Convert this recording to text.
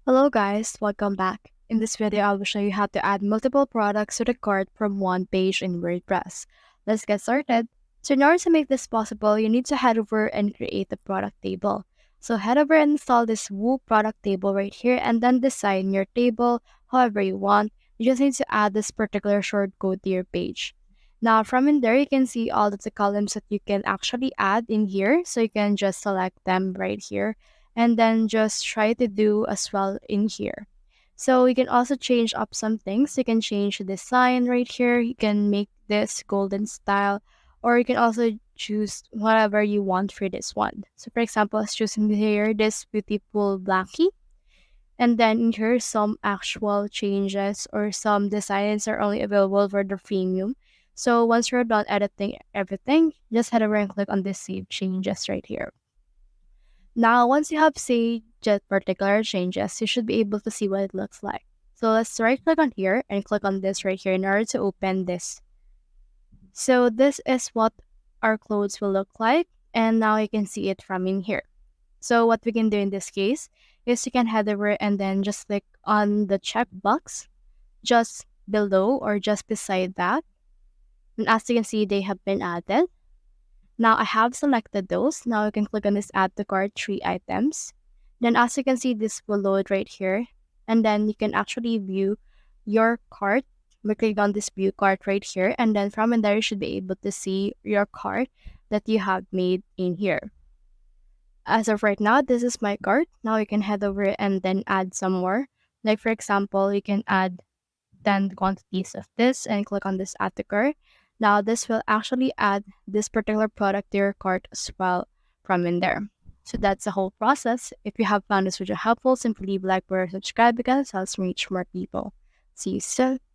Hello guys, welcome back. In this video, I will show you how to add multiple products to the cart from one page in WordPress. Let's get started. So in order to make this possible, you need to head over and create the product table. So head over and install this Woo product table right here and then design your table however you want. You just need to add this particular shortcode to your page. Now from in there, you can see all of the columns that you can actually add in here. So you can just select them right here and then just try to do as well in here. So you can also change up some things. You can change the design right here. You can make this golden style, or you can also choose whatever you want for this one. So for example, let's choose in here this beautiful blackie. And then in here, some actual changes or some designs are only available for the premium. So once you're done editing everything, just head over and click on this save changes right here. Now, once you have saved just particular changes, you should be able to see what it looks like. So let's right click on here and click on this right here in order to open this. So this is what our clothes will look like. And now you can see it from in here. So what we can do in this case is you can head over and then just click on the checkbox just below or just beside that. And as you can see, they have been added. Now I have selected those. Now you can click on this add to cart 3 items. Then as you can see, this will load right here. And then you can actually view your cart. We click on this view cart right here. And then from in there, you should be able to see your cart that you have made in here. As of right now, this is my cart. Now you can head over and then add some more. Like for example, you can add 10 quantities of this and click on this add to cart. Now this will actually add this particular product to your cart as well from in there. So that's the whole process. If you have found this video helpful, simply leave a like or subscribe because it helps reach more people. See you soon.